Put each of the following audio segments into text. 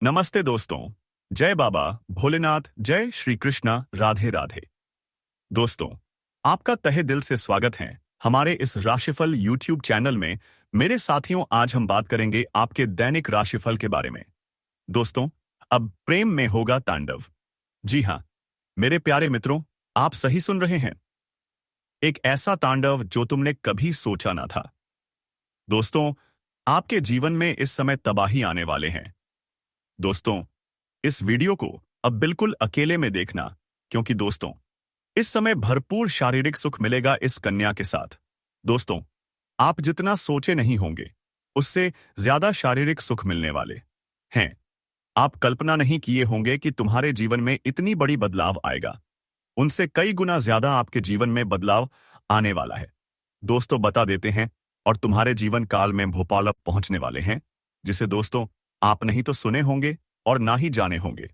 नमस्ते दोस्तों। जय बाबा भोलेनाथ, जय श्री कृष्णा, राधे राधे। दोस्तों, आपका तहे दिल से स्वागत है हमारे इस राशिफल यूट्यूब चैनल में। मेरे साथियों, आज हम बात करेंगे आपके दैनिक राशिफल के बारे में। दोस्तों, अब प्रेम में होगा तांडव। जी हाँ, मेरे प्यारे मित्रों, आप सही सुन रहे हैं। एक ऐसा तांडव जो तुमने कभी सोचा ना था। दोस्तों, आपके जीवन में इस समय तबाही आने वाले हैं। दोस्तों, इस वीडियो को अब बिल्कुल अकेले में देखना, क्योंकि दोस्तों, इस समय भरपूर शारीरिक सुख मिलेगा इस कन्या के साथ। दोस्तों, आप जितना सोचे नहीं होंगे, उससे ज्यादा शारीरिक सुख मिलने वाले हैं। आप कल्पना नहीं किए होंगे कि तुम्हारे जीवन में इतनी बड़ी बदलाव आएगा। उनसे कई गुना ज्यादा आपके जीवन में बदलाव आने वाला है। दोस्तों, बता देते हैं, और तुम्हारे जीवन काल में भोपाल अब पहुंचने वाले हैं, जिसे दोस्तों आप नहीं तो सुने होंगे और ना ही जाने होंगे।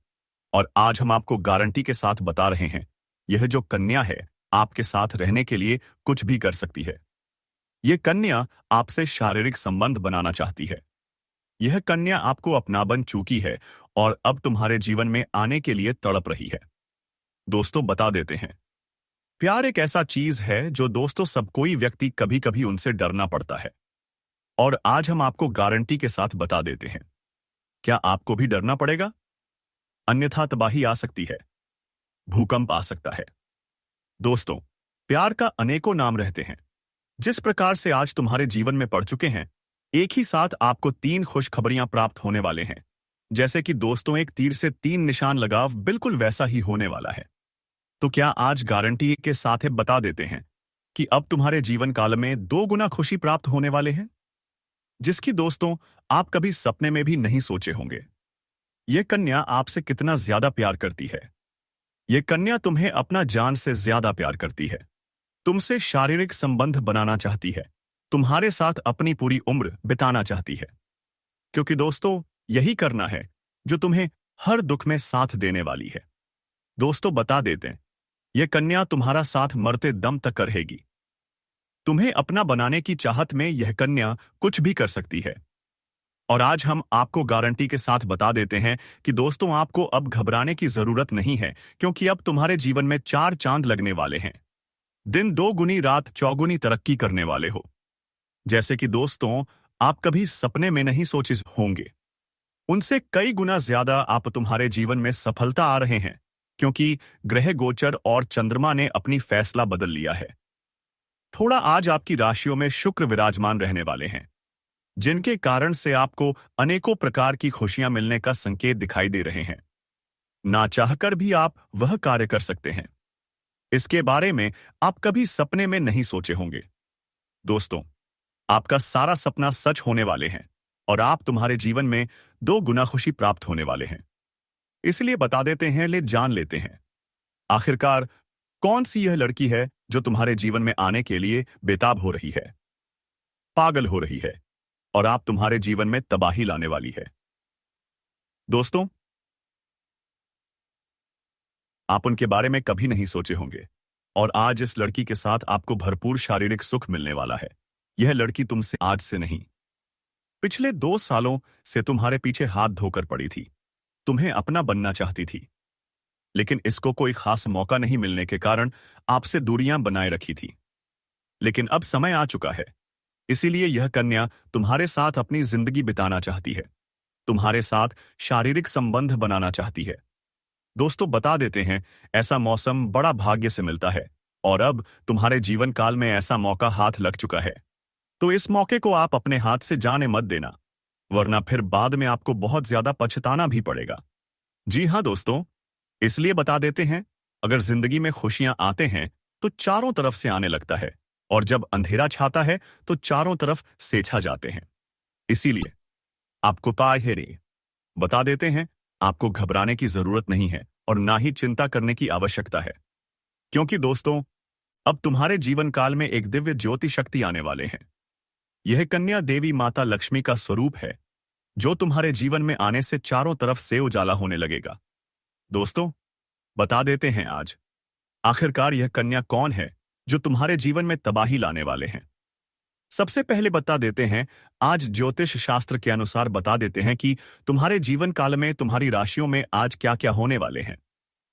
और आज हम आपको गारंटी के साथ बता रहे हैं, यह जो कन्या है आपके साथ रहने के लिए कुछ भी कर सकती है। यह कन्या आपसे शारीरिक संबंध बनाना चाहती है। यह कन्या आपको अपना बन चुकी है और अब तुम्हारे जीवन में आने के लिए तड़प रही है। दोस्तों, बता देते हैं, प्यार एक ऐसा चीज है जो दोस्तों सब कोई व्यक्ति कभी कभी उनसे डरना पड़ता है। और आज हम आपको गारंटी के साथ बता देते हैं, क्या आपको भी डरना पड़ेगा? अन्यथा तबाही आ सकती है, भूकंप आ सकता है। दोस्तों, प्यार का अनेकों नाम रहते हैं। जिस प्रकार से आज तुम्हारे जीवन में पड़ चुके हैं, एक ही साथ आपको 3 खुशखबरियां प्राप्त होने वाले हैं। जैसे कि दोस्तों, एक तीर से 3 निशान लगाव, बिल्कुल वैसा ही होने वाला है। तो क्या आज गारंटी के साथ बता देते हैं कि अब तुम्हारे जीवन काल में 2 गुना खुशी प्राप्त होने वाले हैं, जिसकी दोस्तों आप कभी सपने में भी नहीं सोचे होंगे। यह कन्या आपसे कितना ज्यादा प्यार करती है। यह कन्या तुम्हें अपना जान से ज्यादा प्यार करती है। तुमसे शारीरिक संबंध बनाना चाहती है। तुम्हारे साथ अपनी पूरी उम्र बिताना चाहती है। क्योंकि दोस्तों, यही करना है जो तुम्हें हर दुख में साथ देने वाली है। दोस्तों, बता देते हैं, यह कन्या तुम्हारा साथ मरते दम तक रहेगी। तुम्हें अपना बनाने की चाहत में यह कन्या कुछ भी कर सकती है। और आज हम आपको गारंटी के साथ बता देते हैं कि दोस्तों, आपको अब घबराने की जरूरत नहीं है, क्योंकि अब तुम्हारे जीवन में 4 चांद लगने वाले हैं। दिन 2 गुनी, रात चौगुनी तरक्की करने वाले हो। जैसे कि दोस्तों आप कभी सपने में नहीं सोचे होंगे, उनसे कई गुना ज्यादा आप तुम्हारे जीवन में सफलता आ रहे हैं, क्योंकि ग्रह गोचर और चंद्रमा ने अपनी फैसला बदल लिया है। थोड़ा आज आपकी राशियों में शुक्र विराजमान रहने वाले हैं, जिनके कारण से आपको अनेकों प्रकार की खुशियां मिलने का संकेत दिखाई दे रहे हैं। ना चाहकर भी आप वह कार्य कर सकते हैं, इसके बारे में आप कभी सपने में नहीं सोचे होंगे। दोस्तों, आपका सारा सपना सच होने वाले हैं और आप तुम्हारे जीवन में 2 गुना खुशी प्राप्त होने वाले हैं। इसलिए बता देते हैं, जान लेते हैं, आखिरकार कौन सी यह लड़की है जो तुम्हारे जीवन में आने के लिए बेताब हो रही है, पागल हो रही है और आप तुम्हारे जीवन में तबाही लाने वाली है। दोस्तों, आप उनके बारे में कभी नहीं सोचे होंगे और आज इस लड़की के साथ आपको भरपूर शारीरिक सुख मिलने वाला है। यह लड़की तुमसे आज से नहीं, पिछले 2 सालों से तुम्हारे पीछे हाथ धोकर पड़ी थी। तुम्हें अपना बनना चाहती थी, लेकिन इसको कोई खास मौका नहीं मिलने के कारण आपसे दूरियां बनाए रखी थी। लेकिन अब समय आ चुका है, इसीलिए यह कन्या तुम्हारे साथ अपनी जिंदगी बिताना चाहती है, तुम्हारे साथ शारीरिक संबंध बनाना चाहती है। दोस्तों, बता देते हैं, ऐसा मौसम बड़ा भाग्य से मिलता है और अब तुम्हारे जीवन काल में ऐसा मौका हाथ लग चुका है। तो इस मौके को आप अपने हाथ से जाने मत देना, वरना फिर बाद में आपको बहुत ज्यादा पछताना भी पड़ेगा। जी हाँ दोस्तों, इसलिए बता देते हैं, अगर जिंदगी में खुशियां आते हैं तो चारों तरफ से आने लगता है, और जब अंधेरा छाता है तो चारों तरफ सेछा जाते हैं। इसीलिए आपको ताहिरी बता देते हैं, आपको घबराने की जरूरत नहीं है और ना ही चिंता करने की आवश्यकता है, क्योंकि दोस्तों अब तुम्हारे जीवन काल में एक दिव्य ज्योति शक्ति आने वाले हैं। यह कन्या देवी माता लक्ष्मी का स्वरूप है, जो तुम्हारे जीवन में आने से चारों तरफ से उजाला होने लगेगा। दोस्तों, बता देते हैं आज, आखिरकार यह कन्या कौन है जो तुम्हारे जीवन में तबाही लाने वाले हैं। सबसे पहले बता देते हैं, आज ज्योतिष शास्त्र के अनुसार बता देते हैं कि तुम्हारे जीवन काल में तुम्हारी राशियों में आज क्या क्या होने वाले हैं,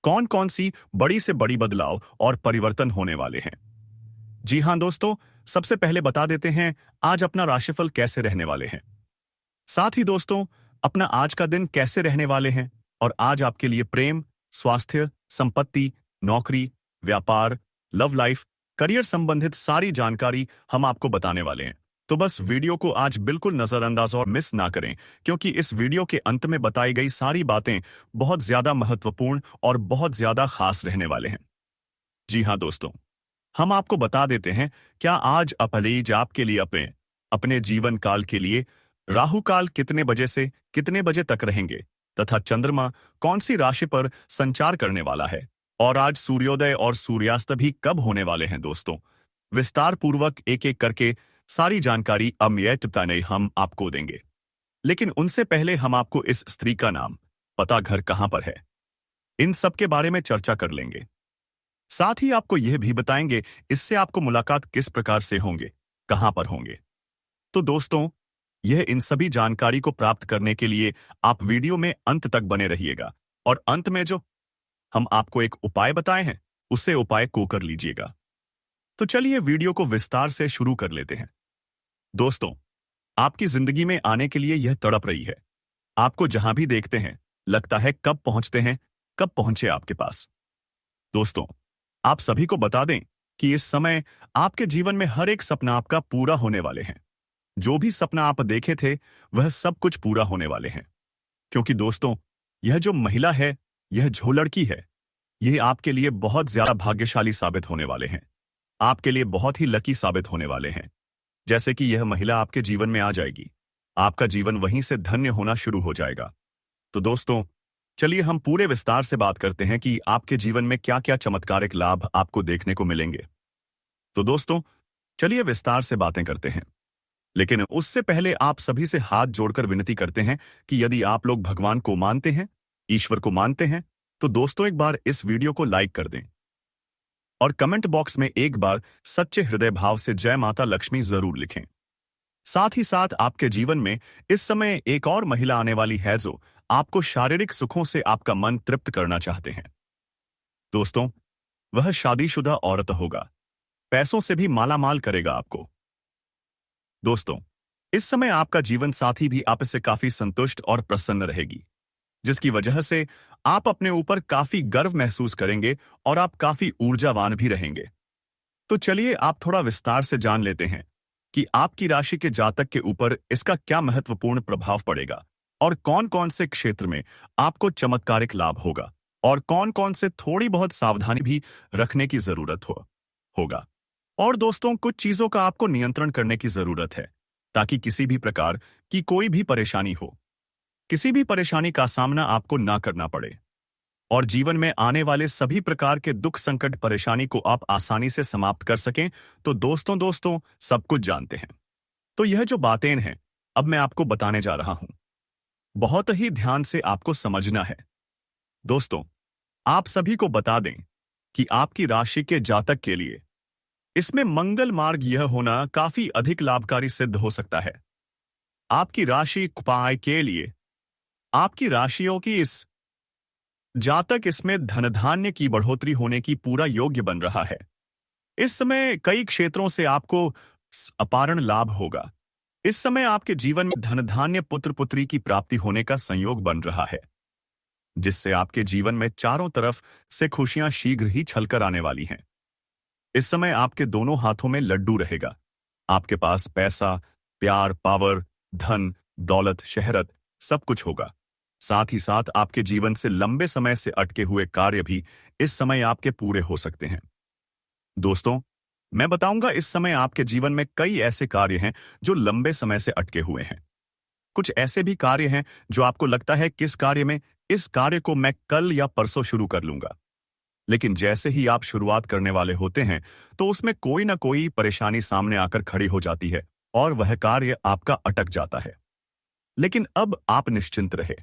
कौन कौन सी बड़ी से बड़ी बदलाव और परिवर्तन होने वाले हैं। जी हाँ दोस्तों, सबसे पहले बता देते हैं आज अपना राशिफल कैसे रहने वाले हैं। साथ ही दोस्तों, अपना आज का दिन कैसे रहने वाले हैं और आज आपके लिए प्रेम, स्वास्थ्य, संपत्ति, नौकरी, व्यापार, लव लाइफ, करियर संबंधित सारी जानकारी हम आपको बताने वाले हैं। तो बस वीडियो को आज बिल्कुल नजरअंदाज और मिस ना करें, क्योंकि इस वीडियो के अंत में बताई गई सारी बातें बहुत ज्यादा महत्वपूर्ण और बहुत ज्यादा खास रहने वाले हैं। जी हाँ दोस्तों, हम आपको बता देते हैं क्या आज अपलीज आपके लिए अपने अपने जीवन काल के लिए राहु काल कितने बजे से कितने बजे तक रहेंगे तथा चंद्रमा कौन सी राशि पर संचार करने वाला है और आज सूर्योदय और सूर्यास्त भी कब होने वाले हैं। दोस्तों, विस्तार पूर्वक एक एक करके सारी जानकारी नहीं हम आपको देंगे, लेकिन उनसे पहले हम आपको इस स्त्री का नाम, पता, घर कहां पर है, इन सब के बारे में चर्चा कर लेंगे। साथ ही आपको यह भी बताएंगे इससे आपको मुलाकात किस प्रकार से होंगे, कहां पर होंगे। तो दोस्तों, यह इन सभी जानकारी को प्राप्त करने के लिए आप वीडियो में अंत तक बने रहिएगा और अंत में जो हम आपको एक उपाय बताए हैं उसे उपाय को कर लीजिएगा। तो चलिए वीडियो को विस्तार से शुरू कर लेते हैं। दोस्तों, आपकी जिंदगी में आने के लिए यह तड़प रही है। आपको जहां भी देखते हैं लगता है कब पहुंचते हैं, कब पहुंचे आपके पास। दोस्तों, आप सभी को बता दें कि इस समय आपके जीवन में हर एक सपना आपका पूरा होने वाले हैं। जो भी सपना आप देखे थे वह सब कुछ पूरा होने वाले हैं, क्योंकि दोस्तों, यह जो महिला है, यह जो लड़की है, यह आपके लिए बहुत ज्यादा भाग्यशाली साबित होने वाले हैं, आपके लिए बहुत ही लकी साबित होने वाले हैं। जैसे कि यह महिला आपके जीवन में आ जाएगी, आपका जीवन वहीं से धन्य होना शुरू हो जाएगा। तो दोस्तों, चलिए हम पूरे विस्तार से बात करते हैं कि आपके जीवन में क्या क्या चमत्कारिक लाभ आपको देखने को मिलेंगे। तो दोस्तों, चलिए विस्तार से बातें करते हैं, लेकिन उससे पहले आप सभी से हाथ जोड़कर विनती करते हैं कि यदि आप लोग भगवान को मानते हैं, ईश्वर को मानते हैं, तो दोस्तों एक बार इस वीडियो को लाइक कर दें और कमेंट बॉक्स में एक बार सच्चे हृदय भाव से जय माता लक्ष्मी जरूर लिखें। साथ ही साथ आपके जीवन में इस समय एक और महिला आने वाली है जो आपको शारीरिक सुखों से आपका मन तृप्त करना चाहते हैं। दोस्तों, वह शादीशुदा औरत होगा, पैसों से भी मालामाल करेगा आपको। दोस्तों, इस समय आपका जीवन साथी भी आपसे काफी संतुष्ट और प्रसन्न रहेगी, जिसकी वजह से आप अपने ऊपर काफी गर्व महसूस करेंगे और आप काफी ऊर्जावान भी रहेंगे। तो चलिए आप थोड़ा विस्तार से जान लेते हैं कि आपकी राशि के जातक के ऊपर इसका क्या महत्वपूर्ण प्रभाव पड़ेगा और कौन कौन से क्षेत्र में आपको चमत्कारिक लाभ होगा और कौन कौन से थोड़ी बहुत सावधानी भी रखने की जरूरत होगा। और दोस्तों, कुछ चीजों का आपको नियंत्रण करने की जरूरत है ताकि किसी भी प्रकार की कोई भी परेशानी हो, किसी भी परेशानी का सामना आपको ना करना पड़े और जीवन में आने वाले सभी प्रकार के दुख, संकट, परेशानी को आप आसानी से समाप्त कर सकें। तो दोस्तों सब कुछ जानते हैं। तो यह जो बातें हैं अब मैं आपको बताने जा रहा हूं, बहुत ही ध्यान से आपको समझना है। दोस्तों, आप सभी को बता दें कि आपकी राशि के जातक के लिए इसमें मंगल मार्ग यह होना काफी अधिक लाभकारी सिद्ध हो सकता है। आपकी राशि उपाय के लिए आपकी राशियों की इस जातक इसमें धन धान्य की बढ़ोतरी होने की पूरा योग्य बन रहा है। इस समय कई क्षेत्रों से आपको अपारण लाभ होगा। इस समय आपके जीवन में धन धान्य, पुत्र पुत्री की प्राप्ति होने का संयोग बन रहा है, जिससे आपके जीवन में चारों तरफ से खुशियां शीघ्र ही छलकर आने वाली हैं। इस समय आपके दोनों हाथों में लड्डू रहेगा। आपके पास पैसा, प्यार, पावर, धन, दौलत, शहरत सब कुछ होगा। साथ ही साथ आपके जीवन से लंबे समय से अटके हुए कार्य भी इस समय आपके पूरे हो सकते हैं। दोस्तों, मैं बताऊंगा इस समय आपके जीवन में कई ऐसे कार्य हैं जो लंबे समय से अटके हुए हैं। कुछ ऐसे भी कार्य हैं जो आपको लगता है इस कार्य को मैं कल या परसों शुरू कर लूंगा, लेकिन जैसे ही आप शुरुआत करने वाले होते हैं तो उसमें कोई ना कोई परेशानी सामने आकर खड़ी हो जाती है और वह कार्य आपका अटक जाता है। लेकिन अब आप निश्चिंत रहे,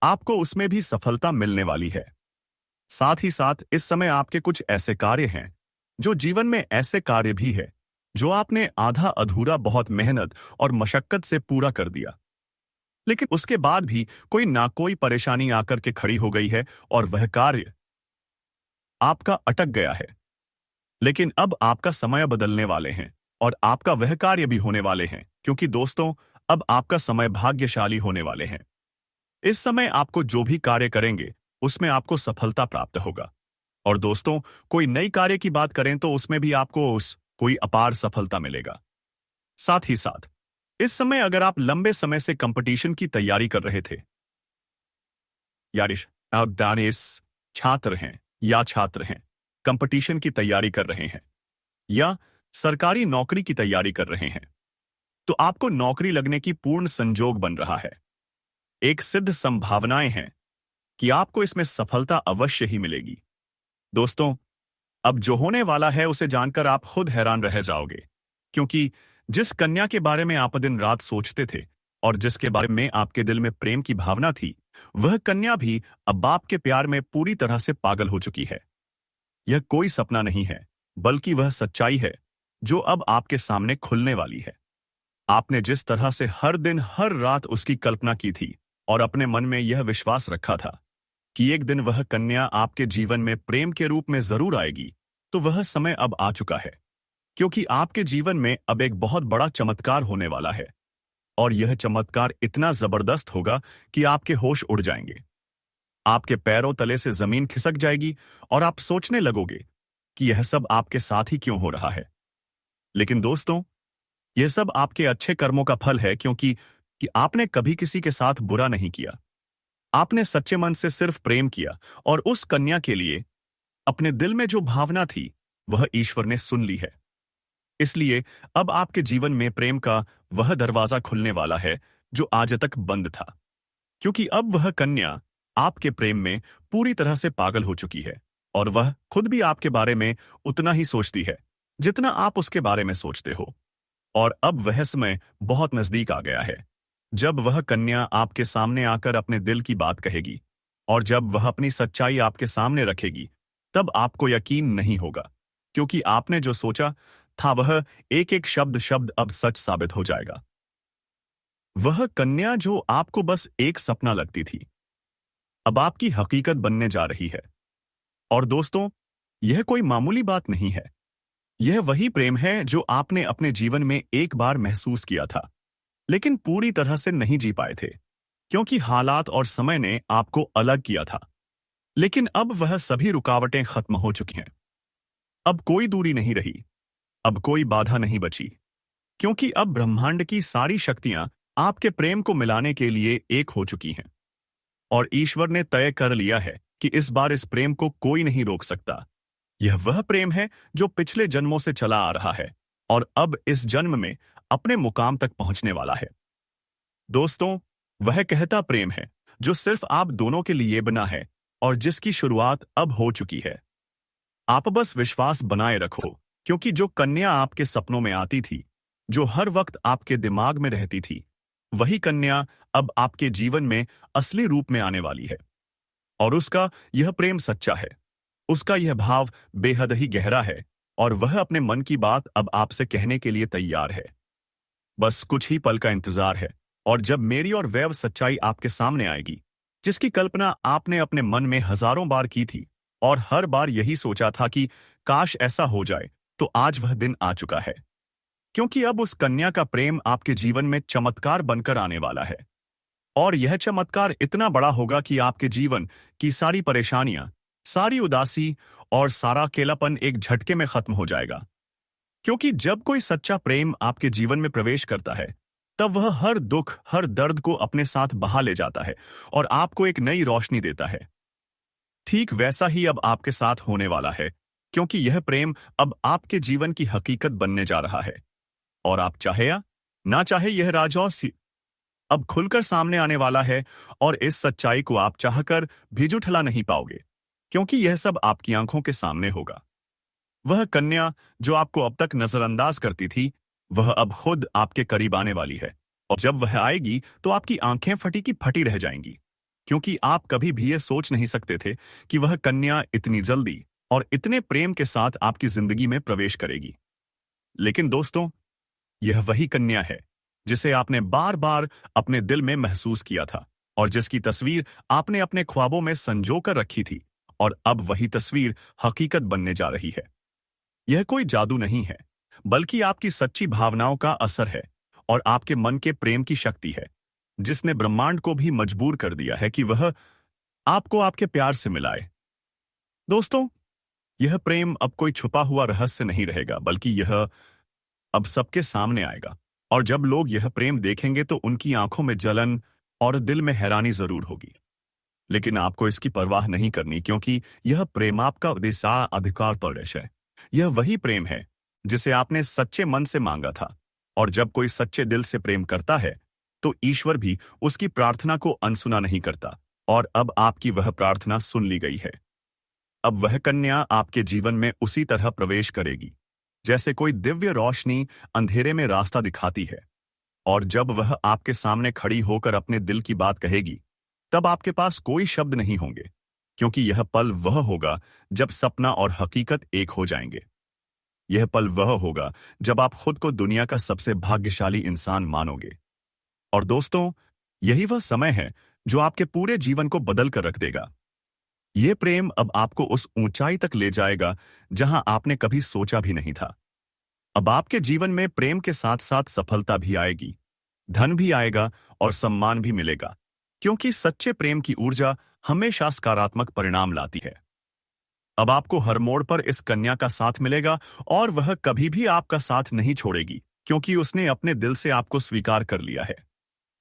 आपको उसमें भी सफलता मिलने वाली है। साथ ही साथ इस समय आपके कुछ ऐसे कार्य हैं जो जीवन में ऐसे कार्य भी है जो आपने आधा अधूरा बहुत मेहनत और मशक्कत से पूरा कर दिया, लेकिन उसके बाद भी कोई ना कोई परेशानी आकर के खड़ी हो गई है और वह कार्य आपका अटक गया है। लेकिन अब आपका समय बदलने वाले हैं और आपका वह कार्य भी होने वाले हैं, क्योंकि दोस्तों, अब आपका समय भाग्यशाली होने वाले हैं। इस समय आपको जो भी कार्य करेंगे उसमें आपको सफलता प्राप्त होगा। और दोस्तों, कोई नई कार्य की बात करें तो उसमें भी आपको उस कोई अपार सफलता मिलेगा। साथ ही साथ इस समय अगर आप लंबे समय से कंपटीशन की तैयारी कर रहे थे, यारिश आप दानिश छात्र हैं या छात्र हैं, कंपटीशन की तैयारी कर रहे हैं या सरकारी नौकरी की तैयारी कर रहे हैं, तो आपको नौकरी लगने की पूर्ण संजोग बन रहा है। एक सिद्ध संभावनाएं हैं कि आपको इसमें सफलता अवश्य ही मिलेगी। दोस्तों, अब जो होने वाला है उसे जानकर आप खुद हैरान रह जाओगे, क्योंकि जिस कन्या के बारे में आप दिन रात सोचते थे और जिसके बारे में आपके दिल में प्रेम की भावना थी, वह कन्या भी अब आपके प्यार में पूरी तरह से पागल हो चुकी है। यह कोई सपना नहीं है, बल्कि वह सच्चाई है जो अब आपके सामने खुलने वाली है। आपने जिस तरह से हर दिन हर रात उसकी कल्पना की थी और अपने मन में यह विश्वास रखा था कि एक दिन वह कन्या आपके जीवन में प्रेम के रूप में जरूर आएगी, तो वह समय अब आ चुका है, क्योंकि आपके जीवन में अब एक बहुत बड़ा चमत्कार होने वाला है। और यह चमत्कार इतना जबरदस्त होगा कि आपके होश उड़ जाएंगे, आपके पैरों तले से जमीन खिसक जाएगी और आप सोचने लगोगे कि यह सब आपके साथ ही क्यों हो रहा है। लेकिन दोस्तों, यह सब आपके अच्छे कर्मों का फल है, क्योंकि आपने कभी किसी के साथ बुरा नहीं किया। आपने सच्चे मन से सिर्फ प्रेम किया और उस कन्या के लिए अपने दिल में जो भावना थी वह ईश्वर ने सुन ली है। इसलिए अब आपके जीवन में प्रेम का वह दरवाजा खुलने वाला है जो आज तक बंद था, क्योंकि अब वह कन्या आपके प्रेम में पूरी तरह से पागल हो चुकी है और वह खुद भी आपके बारे में उतना ही सोचती है जितना आप उसके बारे में सोचते हो। और अब वह समय बहुत नजदीक आ गया है जब वह कन्या आपके सामने आकर अपने दिल की बात कहेगी, और जब वह अपनी सच्चाई आपके सामने रखेगी, तब आपको यकीन नहीं होगा, क्योंकि आपने जो सोचा था वह एक एक शब्द शब्द अब सच साबित हो जाएगा। वह कन्या जो आपको बस एक सपना लगती थी, अब आपकी हकीकत बनने जा रही है। और दोस्तों, यह कोई मामूली बात नहीं है। यह वही प्रेम है जो आपने अपने जीवन में एक बार महसूस किया था, लेकिन पूरी तरह से नहीं जी पाए थे, क्योंकि हालात और समय ने आपको अलग किया था। लेकिन अब वह सभी रुकावटें खत्म हो चुकी हैं। अब कोई दूरी नहीं रही, अब कोई बाधा नहीं बची, क्योंकि अब ब्रह्मांड की सारी शक्तियां आपके प्रेम को मिलाने के लिए एक हो चुकी हैं। और ईश्वर ने तय कर लिया है कि इस बार इस प्रेम को कोई नहीं रोक सकता। यह वह प्रेम है जो पिछले जन्मों से चला आ रहा है और अब इस जन्म में अपने मुकाम तक पहुंचने वाला है। दोस्तों, वह कहता प्रेम है जो सिर्फ आप दोनों के लिए बना है और जिसकी शुरुआत अब हो चुकी है। आप बस विश्वास बनाए रखो, क्योंकि जो कन्या आपके सपनों में आती थी, जो हर वक्त आपके दिमाग में रहती थी, वही कन्या अब आपके जीवन में असली रूप में आने वाली है। और उसका यह प्रेम सच्चा है, उसका यह भाव बेहद ही गहरा है और वह अपने मन की बात अब आपसे कहने के लिए तैयार है। बस कुछ ही पल का इंतजार है और जब मेरी और वैव सच्चाई आपके सामने आएगी, जिसकी कल्पना आपने अपने मन में हजारों बार की थी और हर बार यही सोचा था कि काश ऐसा हो जाए, तो आज वह दिन आ चुका है। क्योंकि अब उस कन्या का प्रेम आपके जीवन में चमत्कार बनकर आने वाला है। और यह चमत्कार इतना बड़ा होगा कि आपके जीवन की सारी परेशानियां, सारी उदासी और सारा अकेलापन एक झटके में खत्म हो जाएगा। क्योंकि जब कोई सच्चा प्रेम आपके जीवन में प्रवेश करता है, तब वह हर दुख, हर दर्द को अपने साथ बहा ले जाता है और आपको एक नई रोशनी देता है। ठीक वैसा ही अब आपके साथ होने वाला है, क्योंकि यह प्रेम अब आपके जीवन की हकीकत बनने जा रहा है। और आप चाहे या ना चाहे, यह राजौसी अब खुलकर सामने आने वाला है और इस सच्चाई को आप चाहकर भी झुठला नहीं पाओगे, क्योंकि यह सब आपकी आंखों के सामने होगा। वह कन्या जो आपको अब तक नजरअंदाज करती थी, वह अब खुद आपके करीब आने वाली है। और जब वह आएगी तो आपकी आंखें फटी की फटी रह जाएंगी, क्योंकि आप कभी भी यह सोच नहीं सकते थे कि वह कन्या इतनी जल्दी और इतने प्रेम के साथ आपकी जिंदगी में प्रवेश करेगी। लेकिन दोस्तों, यह वही कन्या है जिसे आपने बार बार अपने दिल में महसूस किया था और जिसकी तस्वीर आपने अपने ख्वाबों में संजो कर रखी थी, और अब वही तस्वीर हकीकत बनने जा रही है। यह कोई जादू नहीं है, बल्कि आपकी सच्ची भावनाओं का असर है और आपके मन के प्रेम की शक्ति है, जिसने ब्रह्मांड को भी मजबूर कर दिया है कि वह आपको आपके प्यार से मिलाए। दोस्तों, यह प्रेम अब कोई छुपा हुआ रहस्य नहीं रहेगा, बल्कि यह अब सबके सामने आएगा। और जब लोग यह प्रेम देखेंगे तो उनकी आंखों में जलन और दिल में हैरानी जरूर होगी। लेकिन आपको इसकी परवाह नहीं करनी, क्योंकि यह प्रेम आपका अधिकार परवेश है। यह वही प्रेम है जिसे आपने सच्चे मन से मांगा था। और जब कोई सच्चे दिल से प्रेम करता है तो ईश्वर भी उसकी प्रार्थना को अनसुना नहीं करता। और अब आपकी वह प्रार्थना सुन ली गई है। अब वह कन्या आपके जीवन में उसी तरह प्रवेश करेगी जैसे कोई दिव्य रोशनी अंधेरे में रास्ता दिखाती है। और जब वह आपके सामने खड़ी होकर अपने दिल की बात कहेगी, तब आपके पास कोई शब्द नहीं होंगे, क्योंकि यह पल वह होगा जब सपना और हकीकत एक हो जाएंगे। यह पल वह होगा जब आप खुद को दुनिया का सबसे भाग्यशाली इंसान मानोगे। और दोस्तों, यही वह समय है जो आपके पूरे जीवन को बदल कर रख देगा। यह प्रेम अब आपको उस ऊंचाई तक ले जाएगा जहां आपने कभी सोचा भी नहीं था। अब आपके जीवन में प्रेम के साथ साथ सफलता भी आएगी, धन भी आएगा और सम्मान भी मिलेगा, क्योंकि सच्चे प्रेम की ऊर्जा हमेशा सकारात्मक परिणाम लाती है। अब आपको हर मोड़ पर इस कन्या का साथ मिलेगा और वह कभी भी आपका साथ नहीं छोड़ेगी, क्योंकि उसने अपने दिल से आपको स्वीकार कर लिया है।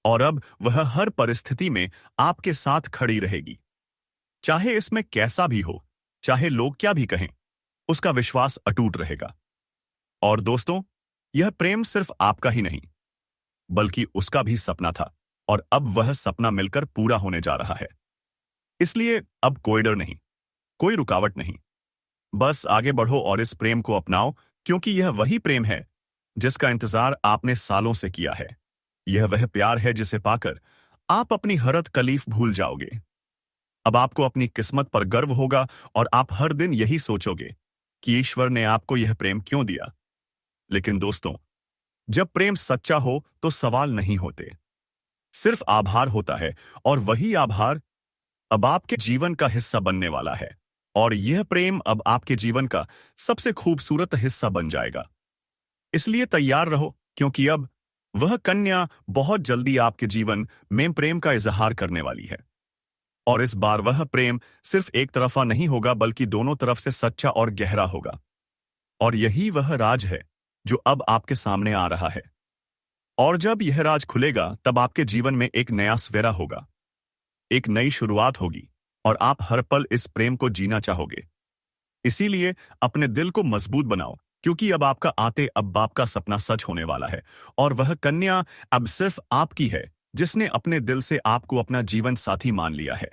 और अब वह हर परिस्थिति में आपके साथ खड़ी रहेगी, चाहे इसमें कैसा भी हो, चाहे लोग क्या भी कहें, उसका विश्वास अटूट रहेगा। और दोस्तों, यह प्रेम सिर्फ आपका ही नहीं, बल्कि उसका भी सपना था, और अब वह सपना मिलकर पूरा होने जा रहा है। इसलिए अब कोई डर नहीं, कोई रुकावट नहीं। बस आगे बढ़ो और इस प्रेम को अपनाओ, क्योंकि यह वही प्रेम है जिसका इंतजार आपने सालों से किया है। यह वह प्यार है जिसे पाकर आप अपनी हर तकलीफ भूल जाओगे। अब आपको अपनी किस्मत पर गर्व होगा और आप हर दिन यही सोचोगे कि ईश्वर ने आपको यह प्रेम क्यों दिया। लेकिन दोस्तों, जब प्रेम सच्चा हो तो सवाल नहीं होते, सिर्फ आभार होता है। और वही आभार अब आपके जीवन का हिस्सा बनने वाला है। और यह प्रेम अब आपके जीवन का सबसे खूबसूरत हिस्सा बन जाएगा। इसलिए तैयार रहो, क्योंकि अब वह कन्या बहुत जल्दी आपके जीवन में प्रेम का इजहार करने वाली है। और इस बार वह प्रेम सिर्फ एक तरफा नहीं होगा, बल्कि दोनों तरफ से सच्चा और गहरा होगा। और यही वह राज है जो अब आपके सामने आ रहा है। और जब यह राज खुलेगा, तब आपके जीवन में एक नया सवेरा होगा, एक नई शुरुआत होगी, और आप हर पल इस प्रेम को जीना चाहोगे। इसीलिए अपने दिल को मजबूत बनाओ, क्योंकि अब आपका आते अब बाप का सपना सच होने वाला है। और वह कन्या अब सिर्फ आपकी है, जिसने अपने दिल से आपको अपना जीवन साथी मान लिया है।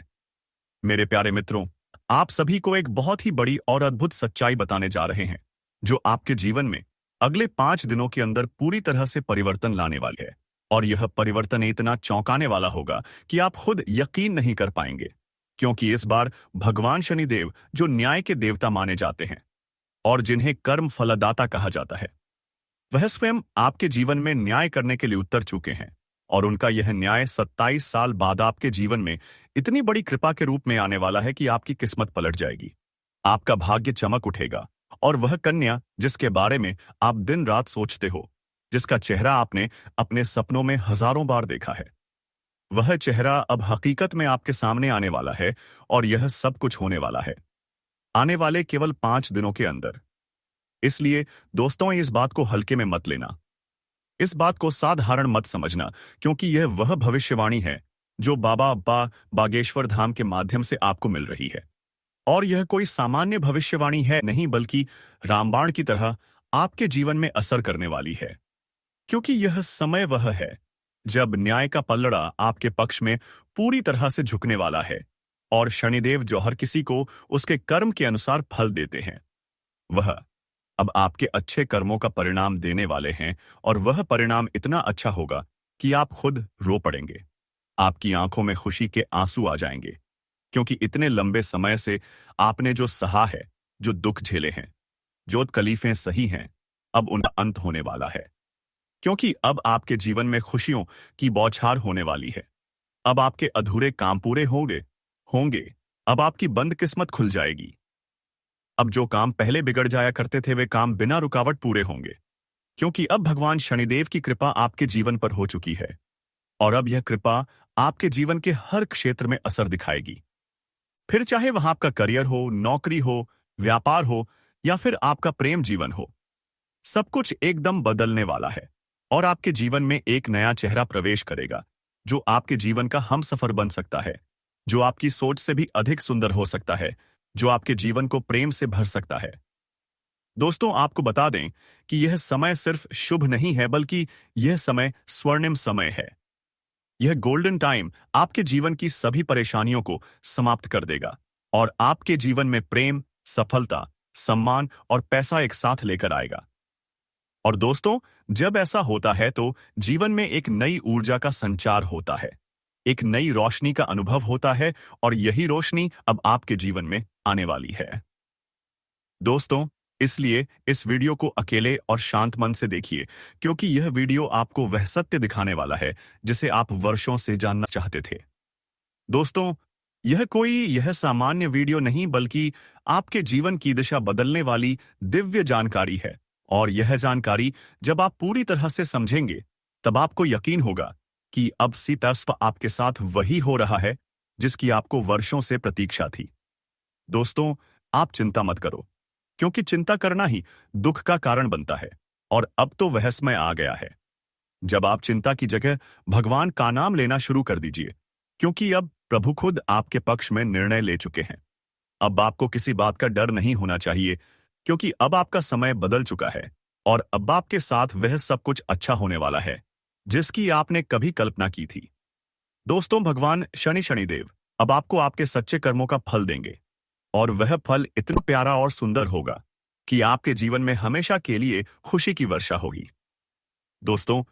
मेरे प्यारे मित्रों, आप सभी को एक बहुत ही बड़ी और अद्भुत सच्चाई बताने जा रहे हैं, जो आपके जीवन में अगले 5 दिनों के अंदर पूरी तरह से परिवर्तन लाने वाली है। और यह परिवर्तन इतना चौंकाने वाला होगा कि आप खुद यकीन नहीं कर पाएंगे, क्योंकि इस बार भगवान शनिदेव, जो न्याय के देवता माने जाते हैं और जिन्हें कर्म फलदाता कहा जाता है, वह स्वयं आपके जीवन में न्याय करने के लिए उतर चुके हैं। और उनका यह न्याय 27 साल बाद आपके जीवन में इतनी बड़ी कृपा के रूप में आने वाला है कि आपकी किस्मत पलट जाएगी, आपका भाग्य चमक उठेगा। और वह कन्या जिसके बारे में आप दिन रात सोचते हो, जिसका चेहरा आपने अपने सपनों में हजारों बार देखा है, वह चेहरा अब हकीकत में आपके सामने आने वाला है। और यह सब कुछ होने वाला है आने वाले केवल 5 दिनों के अंदर। इसलिए दोस्तों, इस बात को हल्के में मत लेना, इस बात को साधारण मत समझना, क्योंकि यह वह भविष्यवाणी है जो बाबा बागेश्वर धाम के माध्यम से आपको मिल रही है। और यह कोई सामान्य भविष्यवाणी है नहीं, बल्कि रामबाण की तरह आपके जीवन में असर करने वाली है। क्योंकि यह समय वह है जब न्याय का पलड़ा आपके पक्ष में पूरी तरह से झुकने वाला है। और शनिदेव, जो हर किसी को उसके कर्म के अनुसार फल देते हैं, वह अब आपके अच्छे कर्मों का परिणाम देने वाले हैं। और वह परिणाम इतना अच्छा होगा कि आप खुद रो पड़ेंगे, आपकी आंखों में खुशी के आंसू आ जाएंगे, क्योंकि इतने लंबे समय से आपने जो सहा है, जो दुख झेले हैं, जो तकलीफें सही हैं, अब उनका अंत होने वाला है, क्योंकि अब आपके जीवन में खुशियों की बौछार होने वाली है। अब आपके अधूरे काम पूरे होंगे होंगे अब आपकी बंद किस्मत खुल जाएगी। अब जो काम पहले बिगड़ जाया करते थे वे काम बिना रुकावट पूरे होंगे, क्योंकि अब भगवान शनिदेव की कृपा आपके जीवन पर हो चुकी है। और अब यह कृपा आपके जीवन के हर क्षेत्र में असर दिखाएगी। फिर चाहे वहां आपका करियर हो, नौकरी हो, व्यापार हो या फिर आपका प्रेम जीवन हो, सब कुछ एकदम बदलने वाला है। और आपके जीवन में एक नया चेहरा प्रवेश करेगा, जो आपके जीवन का हमसफर बन सकता है, जो आपकी सोच से भी अधिक सुंदर हो सकता है, जो आपके जीवन को प्रेम से भर सकता है। दोस्तों, आपको बता दें कि यह समय सिर्फ शुभ नहीं है, बल्कि यह समय स्वर्णिम समय है। यह गोल्डन टाइम आपके जीवन की सभी परेशानियों को समाप्त कर देगा और आपके जीवन में प्रेम, सफलता, सम्मान और पैसा एक साथ लेकर आएगा। और दोस्तों, जब ऐसा होता है तो जीवन में एक नई ऊर्जा का संचार होता है, एक नई रोशनी का अनुभव होता है और यही रोशनी अब आपके जीवन में आने वाली है। दोस्तों, इसलिए इस वीडियो को अकेले और शांत मन से देखिए, क्योंकि यह वीडियो आपको वह सत्य दिखाने वाला है जिसे आप वर्षों से जानना चाहते थे। दोस्तों, यह सामान्य वीडियो नहीं, बल्कि आपके जीवन की दिशा बदलने वाली दिव्य जानकारी है। और यह जानकारी जब आप पूरी तरह से समझेंगे, तब आपको यकीन होगा कि अब सिर्फ आपके साथ वही हो रहा है जिसकी आपको वर्षों से प्रतीक्षा थी। दोस्तों, आप चिंता मत करो, क्योंकि चिंता करना ही दुख का कारण बनता है। और अब तो वह समय आ गया है जब आप चिंता की जगह भगवान का नाम लेना शुरू कर दीजिए, क्योंकि अब प्रभु खुद आपके पक्ष में निर्णय ले चुके हैं। अब आपको किसी बात का डर नहीं होना चाहिए, क्योंकि अब आपका समय बदल चुका है और अब आपके साथ वह सब कुछ अच्छा होने वाला है जिसकी आपने कभी कल्पना की थी। दोस्तों, भगवान शनिदेव अब आपको आपके सच्चे कर्मों का फल देंगे, और वह फल इतना प्यारा और सुंदर होगा कि आपके जीवन में हमेशा के लिए खुशी की वर्षा होगी। दोस्तों,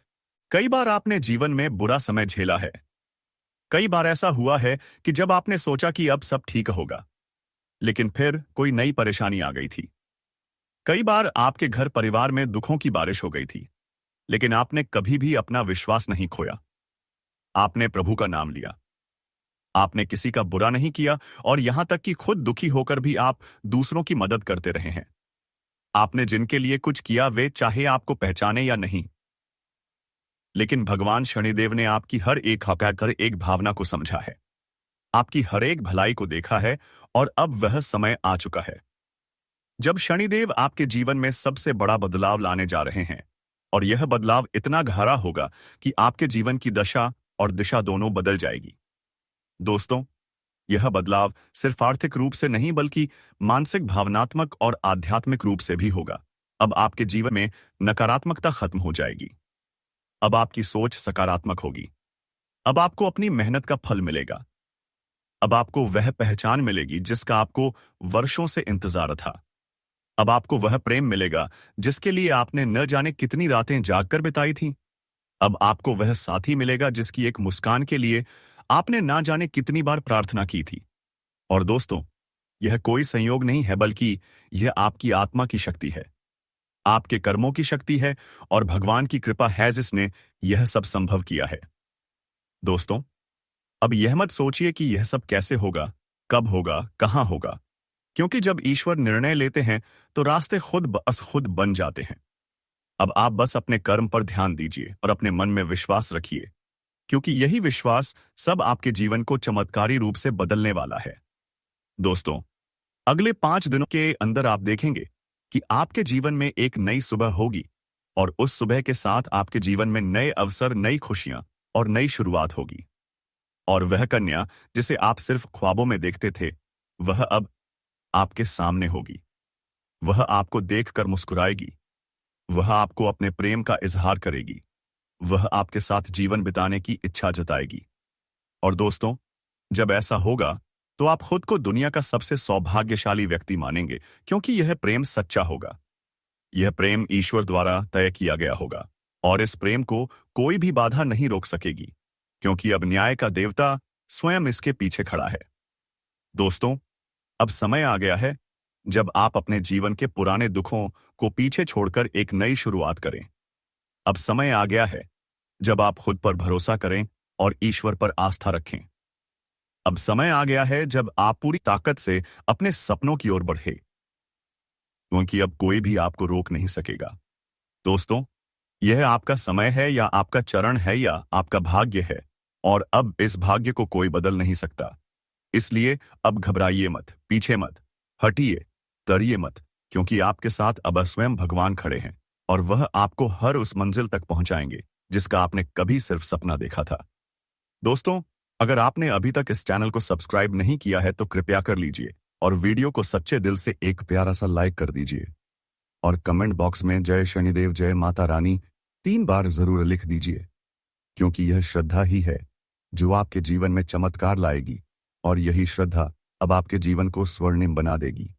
कई बार आपने जीवन में बुरा समय झेला है। कई बार ऐसा हुआ है कि जब आपने सोचा कि अब सब ठीक होगा, लेकिन फिर कोई नई परेशानी आ गई थी। कई बार आपके घर परिवार में दुखों की बारिश हो गई थी, लेकिन आपने कभी भी अपना विश्वास नहीं खोया। आपने प्रभु का नाम लिया, आपने किसी का बुरा नहीं किया, और यहां तक कि खुद दुखी होकर भी आप दूसरों की मदद करते रहे हैं। आपने जिनके लिए कुछ किया, वे चाहे आपको पहचाने या नहीं, लेकिन भगवान शनिदेव ने आपकी हर एक हकार एक भावना को समझा है, आपकी हर एक भलाई को देखा है। और अब वह समय आ चुका है जब शनिदेव आपके जीवन में सबसे बड़ा बदलाव लाने जा रहे हैं। और यह बदलाव इतना गहरा होगा कि आपके जीवन की दशा और दिशा दोनों बदल जाएगी। दोस्तों, यह बदलाव सिर्फ आर्थिक रूप से नहीं, बल्कि मानसिक, भावनात्मक और आध्यात्मिक रूप से भी होगा। अब आपके जीवन में नकारात्मकता खत्म हो जाएगी। अब आपकी सोच सकारात्मक होगी। अब आपको अपनी मेहनत का फल मिलेगा। अब आपको वह पहचान मिलेगी जिसका आपको वर्षों से इंतजार था। अब आपको वह प्रेम मिलेगा जिसके लिए आपने न जाने कितनी रातें जागकर बिताई थीं। अब आपको वह साथी मिलेगा जिसकी एक मुस्कान के लिए आपने ना जाने कितनी बार प्रार्थना की थी। और दोस्तों, यह कोई संयोग नहीं है, बल्कि यह आपकी आत्मा की शक्ति है, आपके कर्मों की शक्ति है, और भगवान की कृपा है जिसने यह सब संभव किया है। दोस्तों, अब यह मत सोचिए कि यह सब कैसे होगा, कब होगा, कहां होगा, क्योंकि जब ईश्वर निर्णय लेते हैं तो रास्ते खुद बन जाते हैं। अब आप बस अपने कर्म पर ध्यान दीजिए और अपने मन में विश्वास रखिए, क्योंकि यही विश्वास सब आपके जीवन को चमत्कारी रूप से बदलने वाला है। दोस्तों, अगले 5 दिनों के अंदर आप देखेंगे कि आपके जीवन में एक नई सुबह होगी, और उस सुबह के साथ आपके जीवन में नए अवसर, नई खुशियां और नई शुरुआत होगी। और वह कन्या जिसे आप सिर्फ ख्वाबों में देखते थे, वह अब आपके सामने होगी। वह आपको देखकर मुस्कुराएगी, वह आपको अपने प्रेम का इजहार करेगी, वह आपके साथ जीवन बिताने की इच्छा जताएगी। और दोस्तों, जब ऐसा होगा तो आप खुद को दुनिया का सबसे सौभाग्यशाली व्यक्ति मानेंगे, क्योंकि यह प्रेम सच्चा होगा। यह प्रेम ईश्वर द्वारा तय किया गया होगा, और इस प्रेम को कोई भी बाधा नहीं रोक सकेगी, क्योंकि अब न्याय का देवता स्वयं इसके पीछे खड़ा है। दोस्तों, अब समय आ गया है जब आप अपने जीवन के पुराने दुखों को पीछे छोड़कर एक नई शुरुआत करें। अब समय आ गया है जब आप खुद पर भरोसा करें और ईश्वर पर आस्था रखें। अब समय आ गया है जब आप पूरी ताकत से अपने सपनों की ओर बढ़े, क्योंकि अब कोई भी आपको रोक नहीं सकेगा। दोस्तों, यह आपका समय है या आपका चरण है या आपका भाग्य है, और अब इस भाग्य को कोई बदल नहीं सकता। इसलिए अब घबराइए मत, पीछे मत हटिए, डरिए मत, क्योंकि आपके साथ अब स्वयं भगवान खड़े हैं और वह आपको हर उस मंजिल तक पहुंचाएंगे जिसका आपने कभी सिर्फ सपना देखा था। दोस्तों, अगर आपने अभी तक इस चैनल को सब्सक्राइब नहीं किया है तो कृपया कर लीजिए और वीडियो को सच्चे दिल से एक प्यारा सा लाइक कर दीजिए और कमेंट बॉक्स में जय शनिदेव जय माता रानी 3 बार जरूर लिख दीजिए, क्योंकि यह श्रद्धा ही है जो आपके जीवन में चमत्कार लाएगी और यही श्रद्धा अब आपके जीवन को स्वर्णिम बना देगी।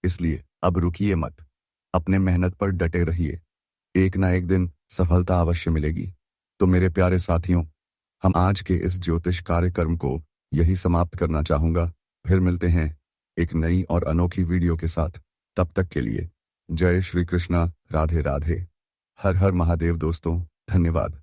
इसलिए अब रुकिए मत, अपने मेहनत पर डटे रहिए, एक ना एक दिन सफलता अवश्य मिलेगी। तो मेरे प्यारे साथियों, हम आज के इस ज्योतिष कार्यक्रम को यही समाप्त करना चाहूंगा। फिर मिलते हैं एक नई और अनोखी वीडियो के साथ। तब तक के लिए जय श्री कृष्णा, राधे राधे, हर हर महादेव। दोस्तों, धन्यवाद।